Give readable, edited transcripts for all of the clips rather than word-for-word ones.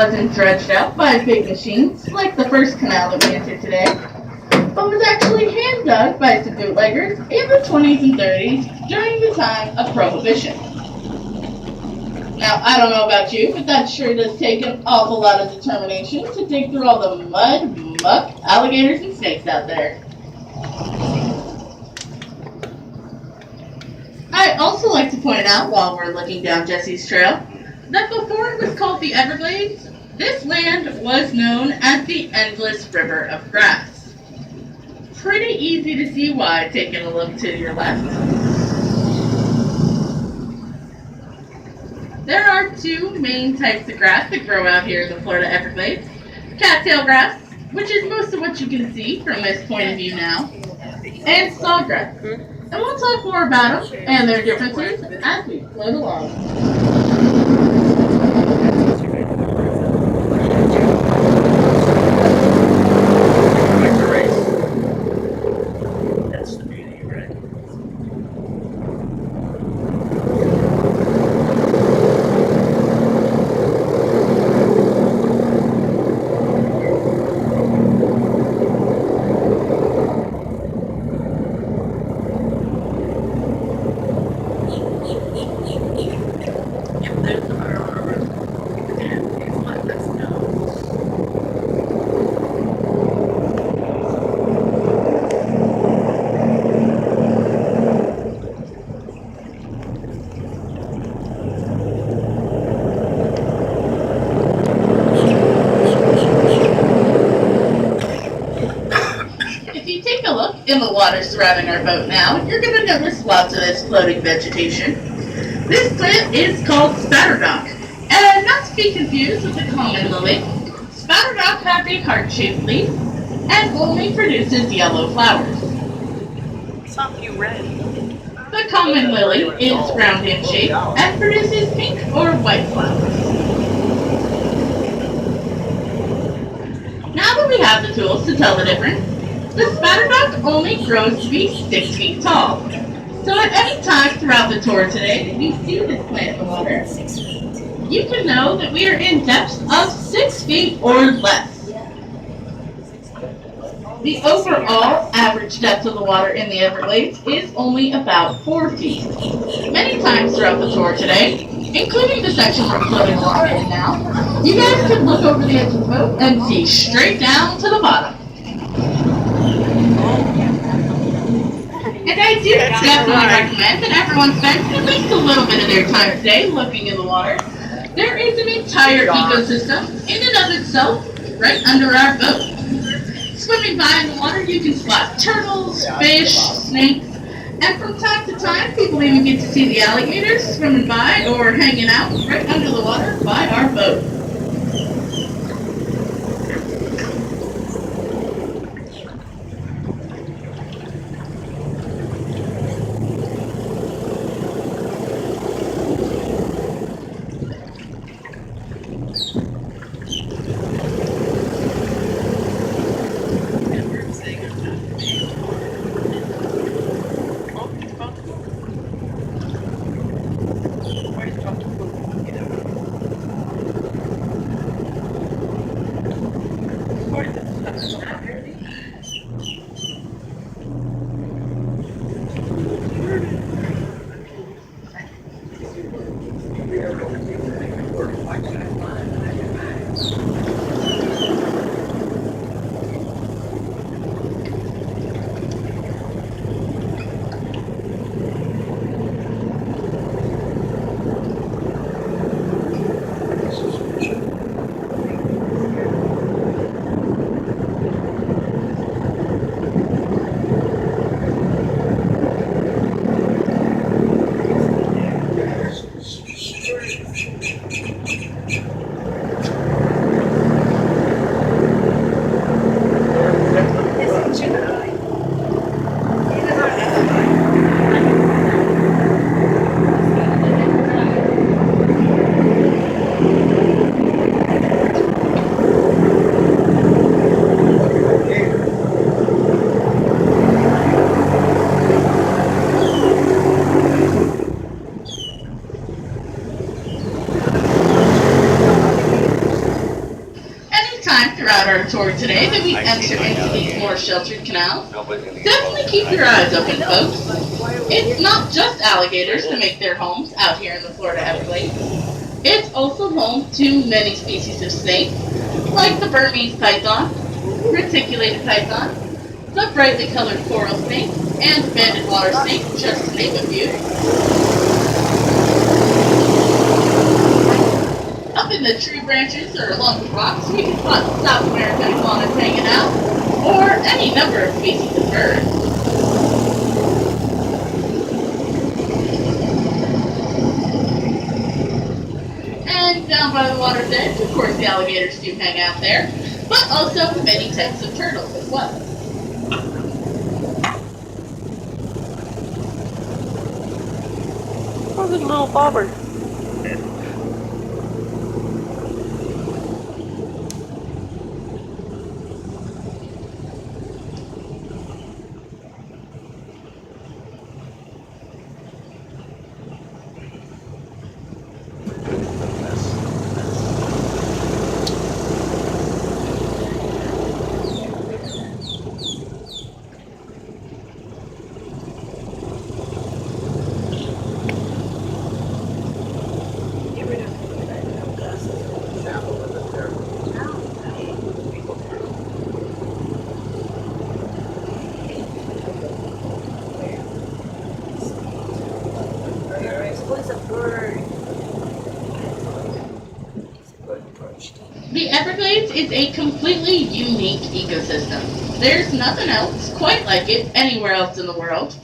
wasn't dredged out by big machines like the first canal that we entered today, but was actually hand dug by some bootleggers in the 20s and 30s during the time of Prohibition. Now, I don't know about you, but that sure does take an awful lot of determination to dig through all the mud, muck, alligators, and snakes out there. I'd also like to point out, while we're looking down Jesse's Trail, that before it was called the Everglades, this land was known as the Endless River of Grass. Pretty easy to see why, taking a look to your left. There are two main types of grass that grow out here in the Florida Everglades. Cattail grass, which is most of what you can see from this point of view now, and sawgrass. And we'll talk more about them and their differences as we float along. In the water surrounding our boat now, you're going to notice lots of this floating vegetation. This plant is called spatterdock, and not to be confused with the common lily. Spatterdock has a heart-shaped leaf and only produces yellow flowers. Some you red. The common lily is round in shape and produces pink or white flowers. Now that we have the tools to tell the difference, the spatterdock only grows to be 6 feet tall. So at any time throughout the tour today that you see this plant in the water, you can know that we are in depths of 6 feet or less. The overall average depth of the water in the Everglades is only about 4 feet. Many times throughout the tour today, including the section we're floating along in now, you guys can look over the edge of the boat and see straight down to the bottom. And I do definitely recommend that everyone spends at least a little bit of their time today looking in the water. There is an entire ecosystem in and of itself right under our boat. Swimming by in the water, you can spot turtles, fish, snakes, and from time to time, people even get to see the alligators swimming by or hanging out right under the water by our boat. throughout our tour today that we enter into these more sheltered canals. Definitely keep your eyes open, folks. It's not just alligators that make their homes out here in the Florida Everglades. It's also home to many species of snakes, like the Burmese python, reticulated python, the brightly colored coral snake, and the banded water snake, just to name a few. Up in the tree branches or along the rocks, we can spot South American iguanas hanging out, or any number of species of birds. And down by the water's edge, of course, the alligators do hang out there, but also many types of turtles as well. Oh, there's a little bobber. The Everglades is a completely unique ecosystem. There's nothing else quite like it anywhere else in the world.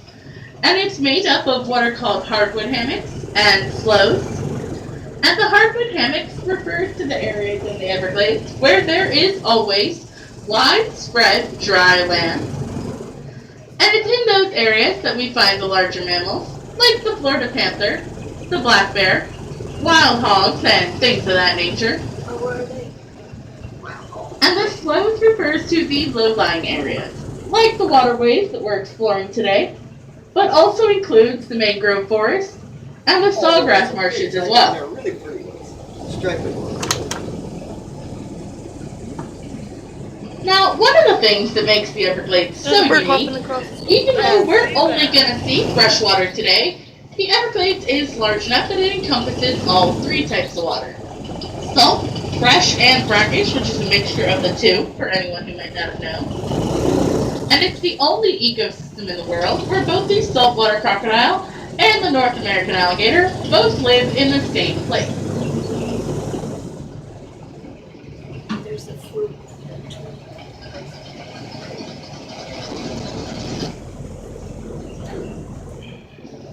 And it's made up of what are called hardwood hammocks and slows. And the hardwood hammocks refers to the areas in the Everglades where there is always widespread dry land. And it's in those areas that we find the larger mammals, like the Florida panther, the black bear, wild hogs, and things of that nature. And the slows refers to the low-lying areas, like the waterways that we're exploring today, but also includes the mangrove forest and the sawgrass marshes as well. They're really pretty ones. Striped ones. Now, one of the things that makes the Everglades so unique, even though we're only going to see freshwater today, the Everglades is large enough that it encompasses all three types of water. Salt, fresh, and brackish, which is a mixture of the two, for anyone who might not have known. And it's the only ecosystem in the world where both the saltwater crocodile and the North American alligator both live in the same place. There's the fruit.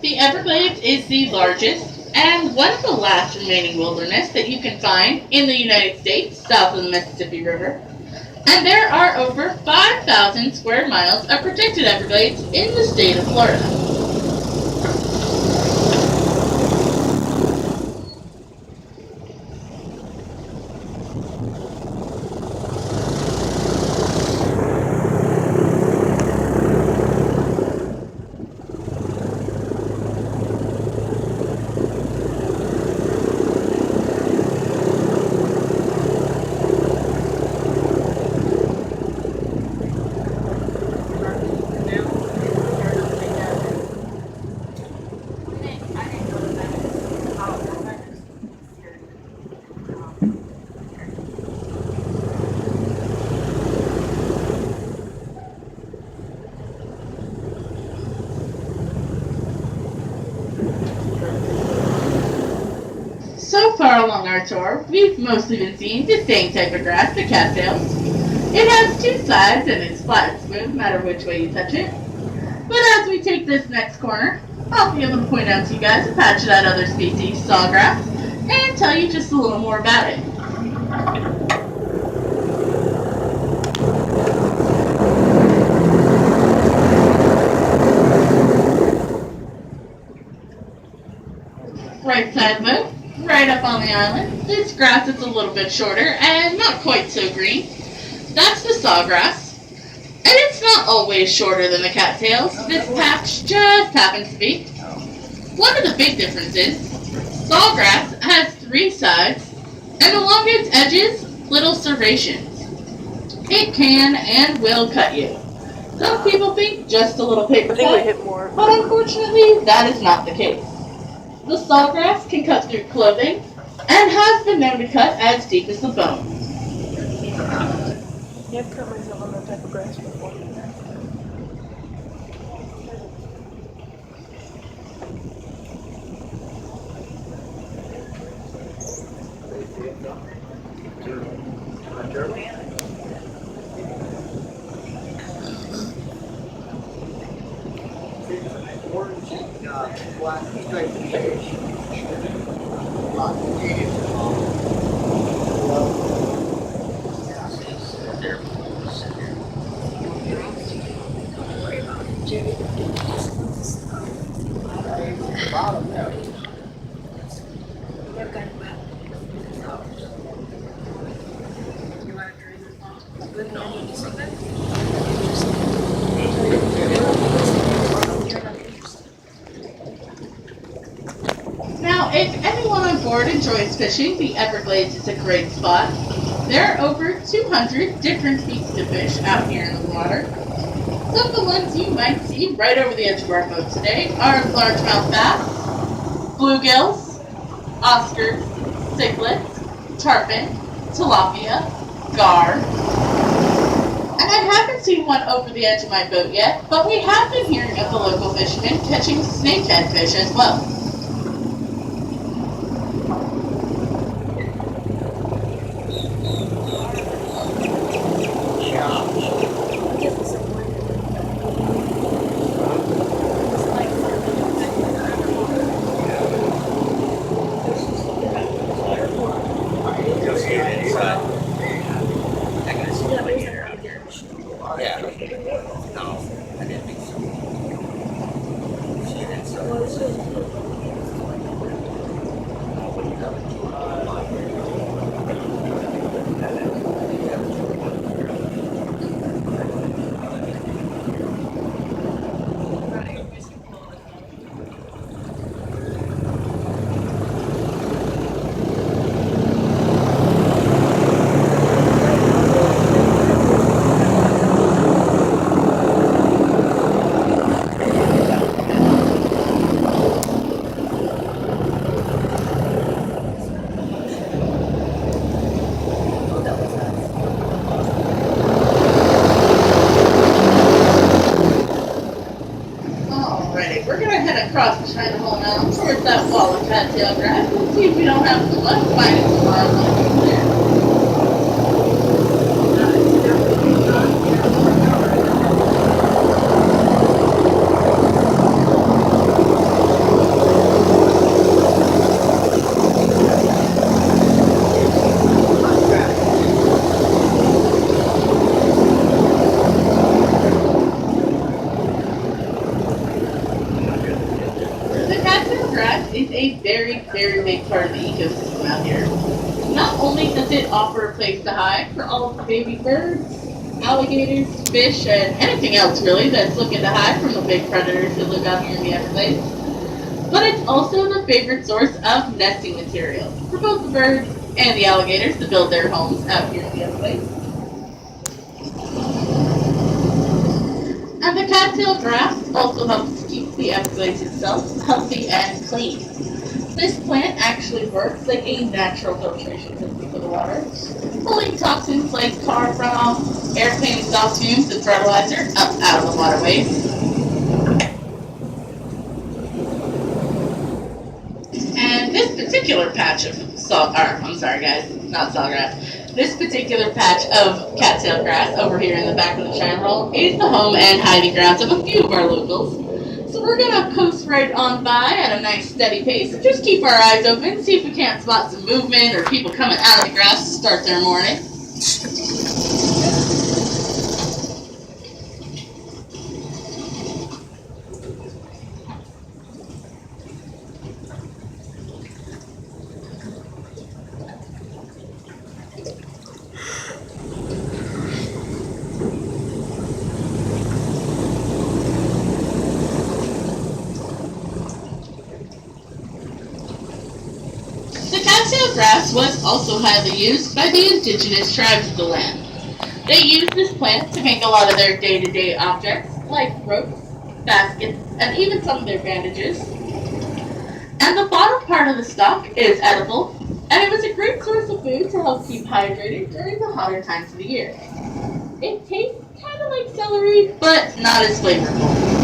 The Everglades is the largest and one of the last remaining wilderness that you can find in the United States south of the Mississippi River. And there are over 5,000 square miles of protected Everglades in the state of Florida. So far along our tour, we've mostly been seeing the same type of grass, the cattails. It has two sides and it's flat and smooth no matter which way you touch it. But as we take this next corner, I'll be able to point out to you guys a patch of that other species, sawgrass, and tell you just a little more about it. Right side loop, right up on the island. This grass is a little bit shorter and not quite so green. That's the sawgrass. And it's not always shorter than the cattails. This patch just happens to be. One of the big differences, sawgrass has three sides, and along its edges, little serrations. It can and will cut you. Some people think just a little paper I think we cut, hit more. but unfortunately that is not the case. The sawgrass can cut through clothing and has been known to cut as deep as the bone. Yeah, I've cut myself on that type of grass before. Orange, black striped fish. Lot of bottom there. Now, if anyone on board enjoys fishing, the Everglades is a great spot. There are over 200 different species of fish out here in the water. Some of the ones you might see right over the edge of our boat today are largemouth bass, bluegills, oscars, cichlids, tarpon, tilapia, gar. And I haven't seen one over the edge of my boat yet, but we have been hearing of the local fishermen catching snakehead fish as well. Yeah. No, I didn't think so. She didn't so. Alrighty, we're gonna head across the China Hole now towards that wall of cattail grass. Let's see if we don't have some luck finding some wildlife over there. The cattail grass is a very, very big part of the ecosystem out here. Not only does it offer a place to hide for all of the baby birds, alligators, fish, and anything else really that's looking to hide from the big predators that live out here in the Everglades, but it's also the favorite source of nesting material for both the birds and the alligators to build their homes out here in the Everglades. And the cattail grass also helps to keep the Everglades itself healthy and clean. This plant actually works like a natural filtration system for the water, pulling toxins like car runoff, airplane exhaust fumes, and fertilizer up out of the waterways. And this particular patch of this particular patch of cattail grass over here in the back of the China Hole is the home and hiding grounds of a few of our locals. So we're gonna coast right on by at a nice steady pace and just keep our eyes open, see if we can't spot some movement or people coming out of the grass to start their morning. The cattail grass was also highly used by the indigenous tribes of the land. They use this plant to make a lot of their day-to-day objects, like ropes, baskets, and even some of their bandages. And the bottom part of the stalk is edible, and it was a great source of food to help keep hydrated during the hotter times of the year. It tastes kind of like celery, but not as flavorful.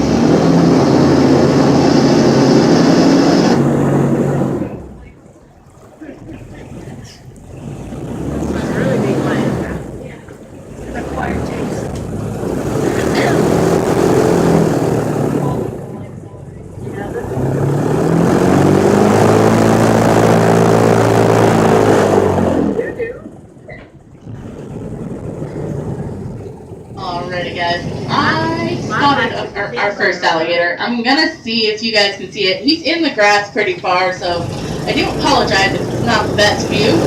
Alrighty guys, I spotted our first alligator. I'm gonna see if you guys can see it. He's in the grass pretty far, so I do apologize if it's not the best view.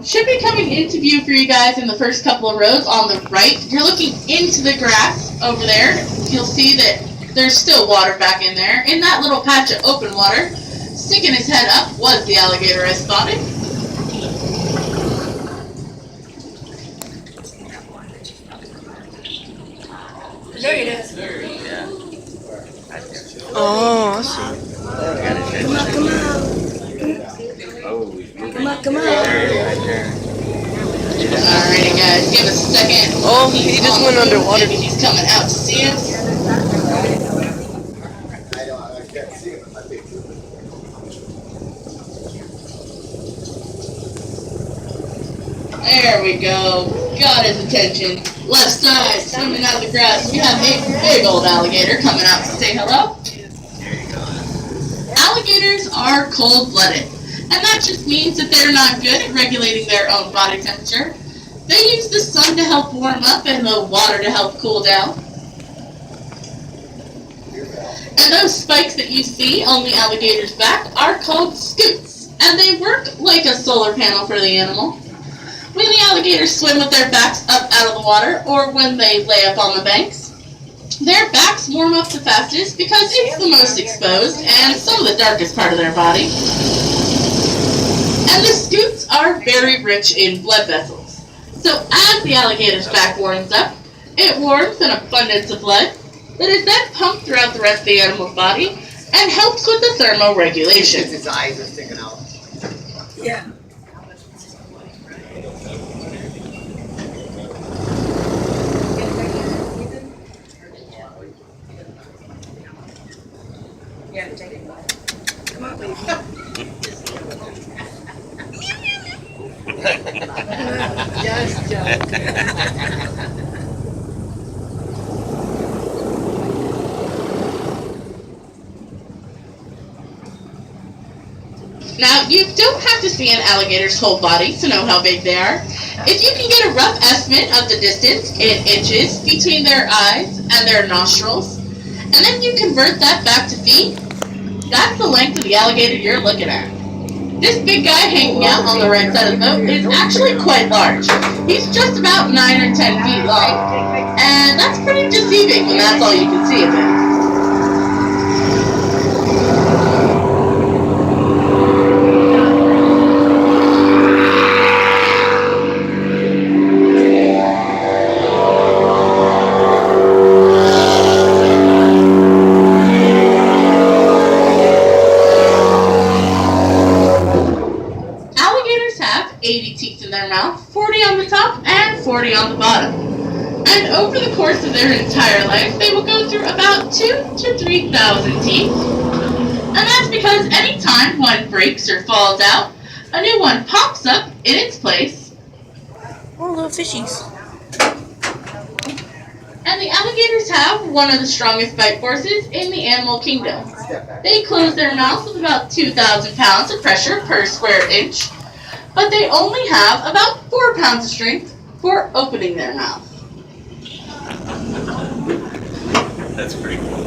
Should be coming into view for you guys in the first couple of rows on the right. If you're looking into the grass over there, you'll see that there's still water back in there. In that little patch of open water, sticking his head up was the alligator I spotted. There it is. Yeah. Oh, I see. Come on. Alrighty guys, give us a second. Oh, he just went underwater. Maybe he's coming out to see us. I can't see him in my picture. There we go. Got his attention. Left side, swimming out of the grass. We have a big old alligator coming out to say hello. Alligators are cold-blooded, and that just means that they're not good at regulating their own body temperature. They use the sun to help warm up and the water to help cool down. And those spikes that you see on the alligator's back are called scutes, and they work like a solar panel for the animal. When the alligators swim with their backs up out of the water, or when they lay up on the banks, their backs warm up the fastest because it's the most exposed and some of the darkest part of their body. And the scutes are very rich in blood vessels. So as the alligator's back warms up, it warms an abundance of blood that is then pumped throughout the rest of the animal's body and helps with the thermoregulation. His eyes are sticking out. Yeah. Come on, baby. Just joking. Now, you don't have to see an alligator's whole body to know how big they are. If you can get a rough estimate of the distance in inches between their eyes and their nostrils, and then you convert that back to feet, that's the length of the alligator you're looking at. This big guy hanging out on the right side of the boat is actually quite large. He's just about 9 or 10 feet long, and that's pretty deceiving when that's all you can see of him. Alligators have 80 teeth in their mouth, 40 on the top and 40 on the bottom. And over the course of their entire life, they will go through about 2,000 to 3,000 teeth. And that's because any time one breaks or falls out, a new one pops up in its place. Oh, little fishies. And the alligators have one of the strongest bite forces in the animal kingdom. They close their mouths with about 2,000 pounds of pressure per square inch, but they only have about 4 pounds of strength for opening their mouth. That's pretty cool.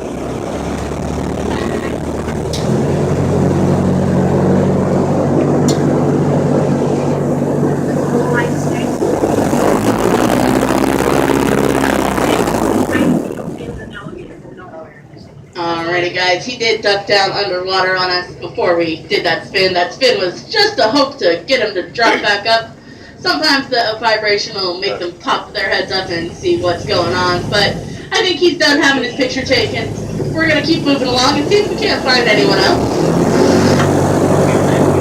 Alrighty guys, he did duck down underwater on us before we did that spin. That spin was just a hope to get him to drop back up Sometimes the vibration will make them pop their heads up and see what's going on, but I think he's done having his picture taken. We're gonna keep moving along and see if we can't find anyone else.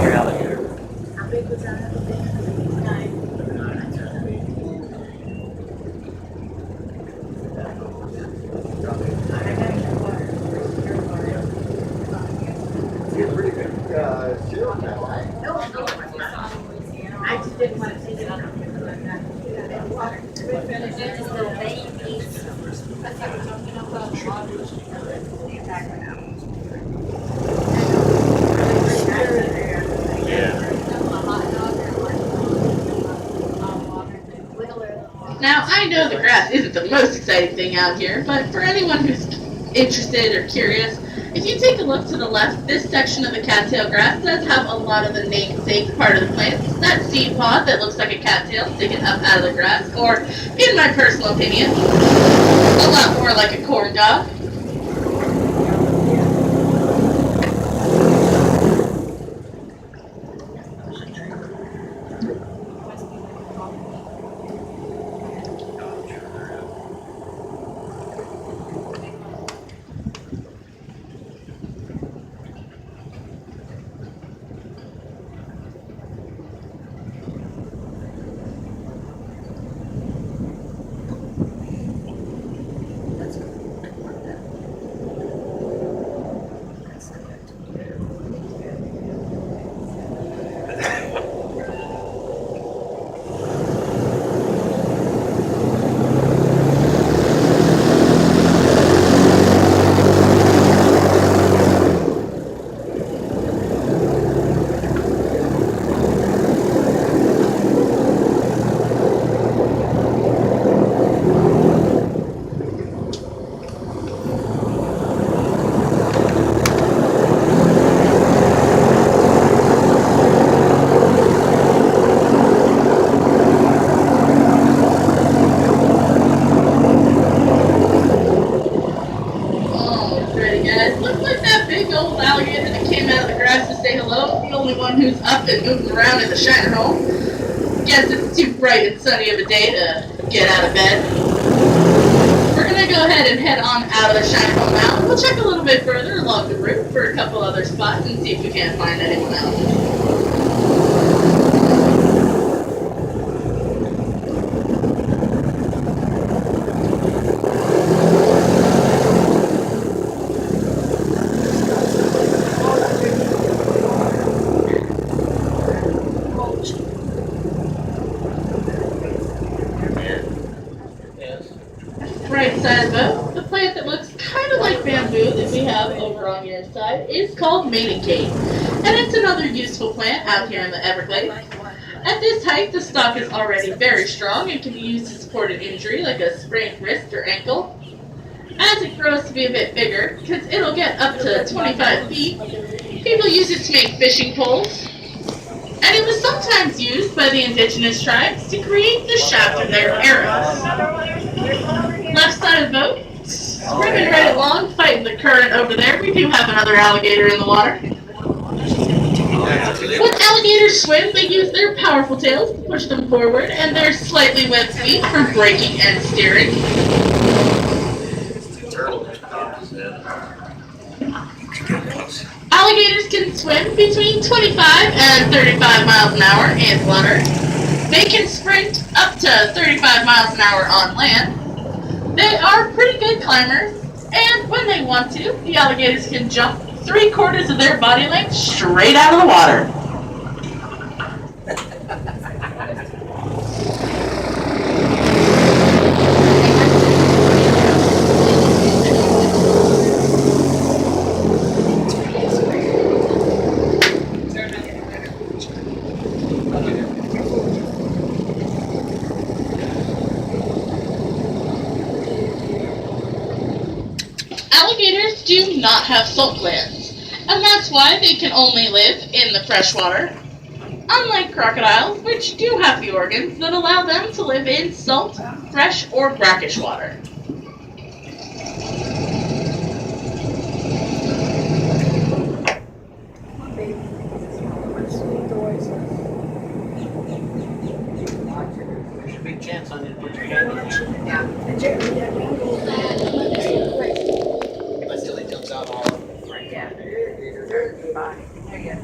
Your alligator. How big was that? 9. You're pretty good. Zero now. I just didn't want to take it out. Yeah. Now, I know the grass isn't the most exciting thing out here, but for anyone who's interested or curious, if you take a look to the left, this section of the cattail grass does have a lot of the namesake part of the plants. That seed pod that looks like a cattail sticking up out of the grass, or, in my personal opinion, a lot more like a corn dog. Who's up and moving around in the Shiner home. Guess it's too bright and sunny of a day to get out of bed. We're gonna go ahead and head on out of the Shiner home now. We'll check a little bit further along the route for a couple other spots and see if we can't find anyone else. Right side of the boat, the plant that looks kind of like bamboo that we have over on your side is called maiden cane, and it's another useful plant out here in the Everglades. At this height, the stalk is already very strong and can be used to support an injury like a sprained wrist or ankle. As it grows to be a bit bigger, because it'll get up to 25 feet, people use it to make fishing poles, and it was sometimes used by the indigenous tribes to create the shaft of their arrows. Left side of the boat, swimming right along, fighting the current over there. We do have another alligator in the water. When alligators swim, they use their powerful tails to push them forward and their slightly webbed feet for braking and steering. Alligators can swim between 25 and 35 miles an hour in water. They can sprint up to 35 miles an hour on land. They are pretty good climbers, and when they want to, the alligators can jump 3/4 of their body length straight out of the water. Alligators do not have salt glands, and that's why they can only live in the freshwater. Unlike crocodiles, which do have the organs that allow them to live in salt, fresh, or brackish water. Until he jumps out all right. Yeah. Fine. There you go.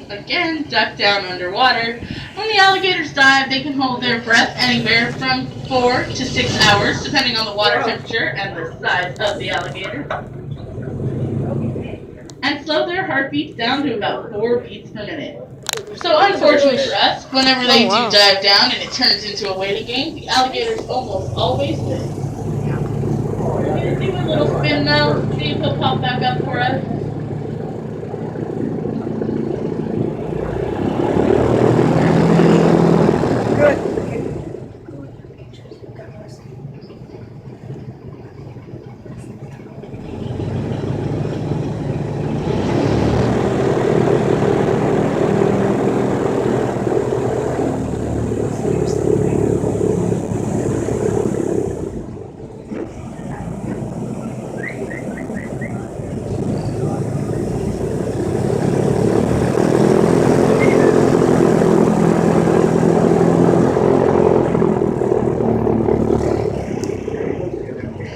Again, duck down underwater. When the alligators dive, they can hold their breath anywhere from 4 to 6 hours, depending on the water temperature and the size of the alligator, and slow their heartbeats down to about 4 beats per minute. So unfortunately for us, whenever they Oh, wow. do dive down and it turns into a waiting game, the alligators almost always win. We're gonna do a little spin now, see if he'll pop back up for us.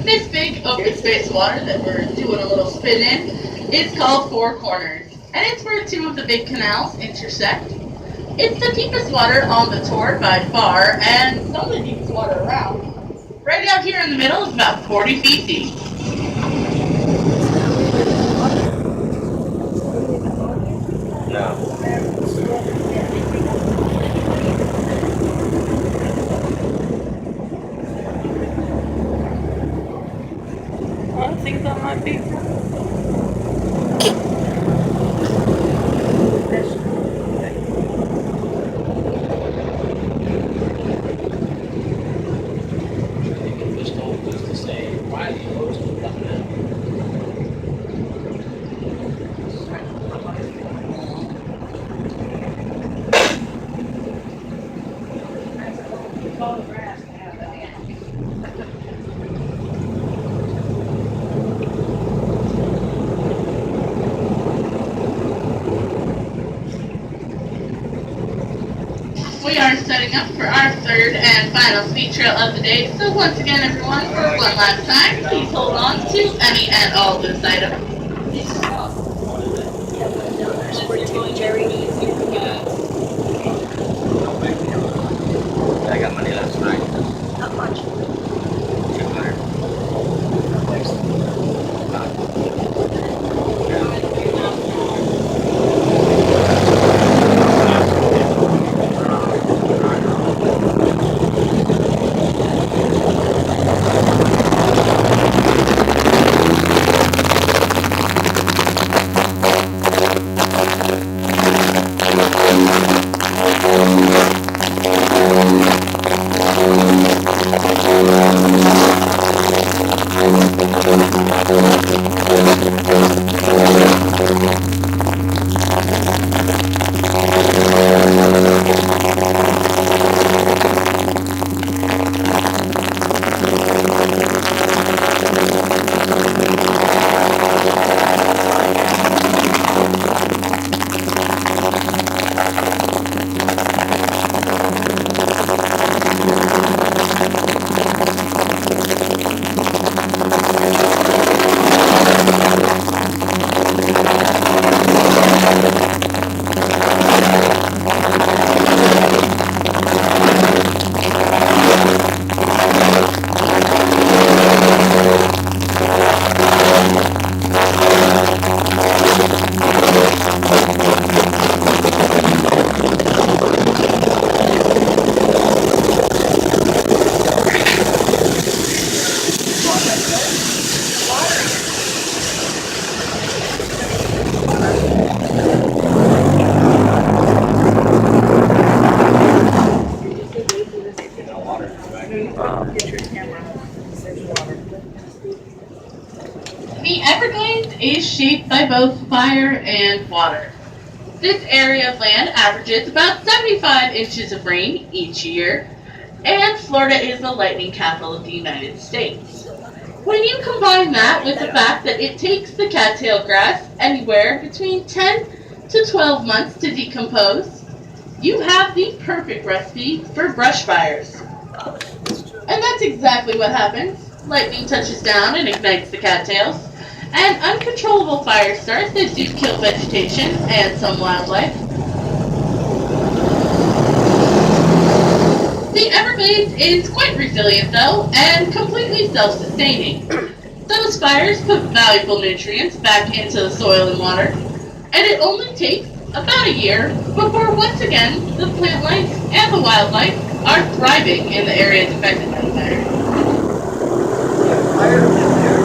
This big open space of water that we're doing a little spin in is called Four Corners, and it's where two of the big canals intersect. It's the deepest water on the tour by far, and some of the deepest water around. Right out here in the middle is about 40 feet deep. I think that might be. Just told us to say, why do you always keep coming in? We are setting up for our third and final speed trail of the day, so once again everyone, for one last time, please hold on to any and all loose items. I got money last night. How much? 200. The Everglades is shaped by both fire and water. This area of land averages about 75 inches of rain each year. and Florida is the lightning capital of the United States. When you combine that with the fact that it takes the cattail grass anywhere between 10 to 12 months to decompose, you have the perfect recipe for brush fires. And that's exactly what happens. Lightning touches down and ignites the cattails, and uncontrollable fires start that do kill vegetation and some wildlife. The Everglades is quite resilient though, and completely self-sustaining. Those fires put valuable nutrients back into the soil and water, and it only takes about a year before once again the plant life and the wildlife are thriving in the areas affected by the fire. Fire in there.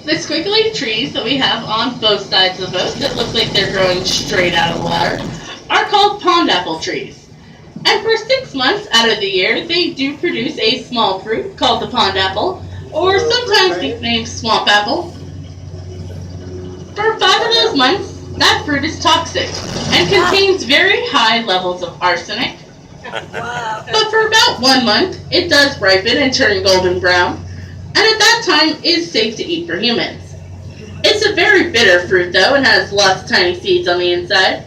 The squiggly trees that we have on both sides of the boat that look like they're growing straight out of the water are called pond apple trees. And for 6 months out of the year, they do produce a small fruit called the pond apple, or sometimes nicknamed swamp apple. For 5 of those months, that fruit is toxic and contains very high levels of arsenic. Wow. But for about 1 month, it does ripen and turn golden brown, and at that time is safe to eat for humans. It's a very bitter fruit though and has lots of tiny seeds on the inside.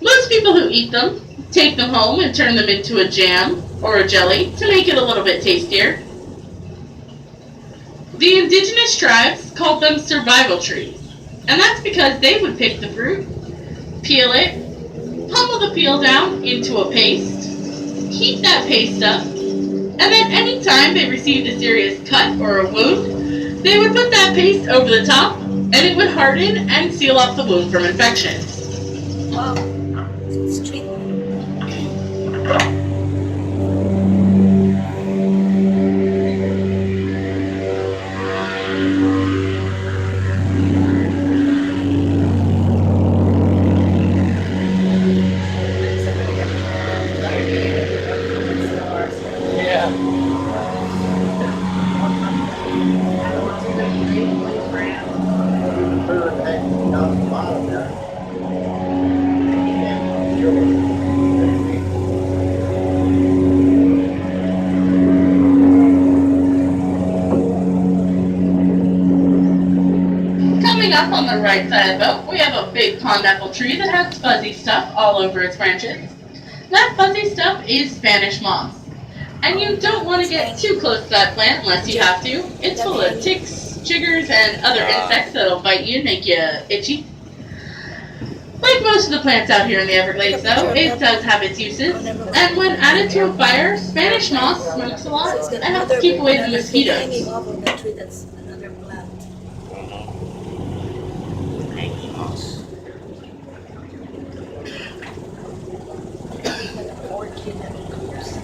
Most people who eat them take them home and turn them into a jam or a jelly to make it a little bit tastier. The indigenous tribes called them survival trees, and that's because they would pick the fruit, peel it, pummel the peel down into a paste, heat that paste up, and then anytime they received a serious cut or a wound, they would put that paste over the top, and it would harden and seal off the wound from infection. Wow. Street. Yeah. Further hanging down the bottom there. And you're- Coming up on the right side of the boat, we have a big pond apple tree that has fuzzy stuff all over its branches. That fuzzy stuff is Spanish moss. And you don't want to get too close to that plant unless you have to. It's full of ticks, chiggers, and other insects that'll bite you and make you itchy. Like most of the plants out here in the Everglades though, it does have its uses. And when added to a fire, Spanish moss smokes a lot and helps keep away the mosquitoes. Hanging off of the tree, that's another plant. Hanging moss. Orchid and goose.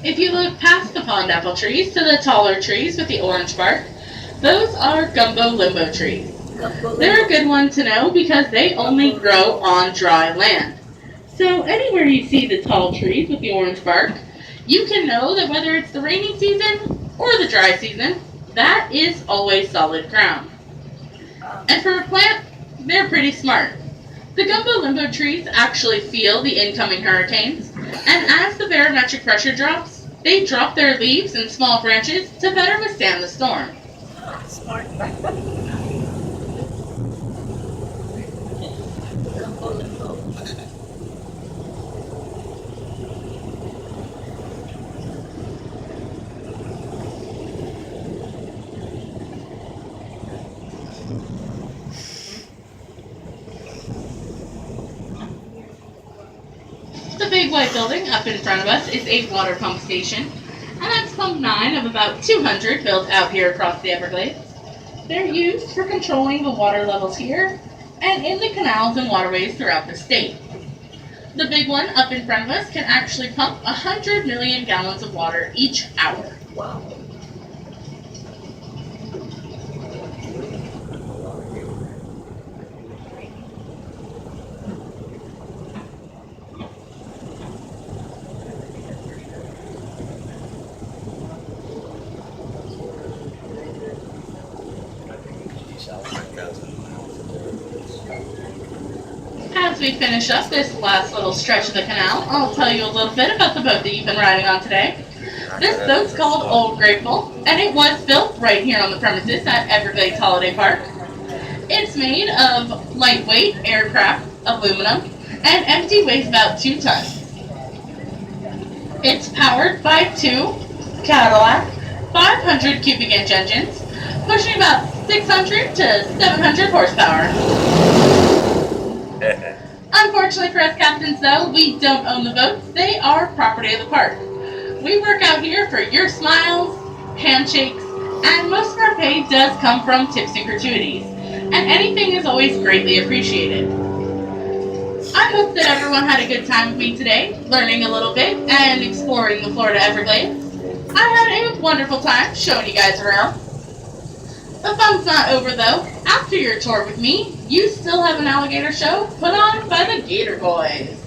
If you look past the pond apple trees to the taller trees with the orange bark, those are gumbo limbo trees. They're a good one to know because they only grow on dry land. So anywhere you see the tall trees with the orange bark, you can know that whether it's the rainy season or the dry season, that is always solid ground. And for a plant, they're pretty smart. The gumbo limbo trees actually feel the incoming hurricanes, and as the barometric pressure drops, they drop their leaves and small branches to better withstand the storm. Smart. Limbo, limbo. The big white building up in front of us is a water pump station, and that's pump 9 of about 200 built out here across the Everglades. They're used for controlling the water levels here and in the canals and waterways throughout the state. The big one up in front of us can actually pump 100 million gallons of water each hour. Wow. As we finish up this last little stretch of the canal, I'll tell you a little bit about the boat that you've been riding on today. This boat's called Old Grateful, and it was built right here on the premises at Everglades Holiday Park. It's made of lightweight aircraft aluminum and empty weighs about 2 tons. It's powered by 2 Cadillac 500 cubic inch engines, pushing about 600 to 700 horsepower. Unfortunately for us captains though, we don't own the boats, they are property of the park. We work out here for your smiles, handshakes, and most of our pay does come from tips and gratuities, and anything is always greatly appreciated. I hope that everyone had a good time with me today, learning a little bit and exploring the Florida Everglades. I had a wonderful time showing you guys around. The fun's not over though. After your tour with me, you still have an alligator show put on by the Gator Boys.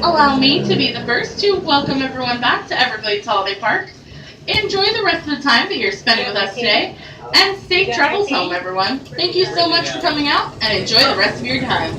Allow me to be the first to welcome everyone back to Everglades Holiday Park. Enjoy the rest of the time that you're spending with us today, and safe travels home, everyone. Thank you so much for coming out, and enjoy the rest of your time.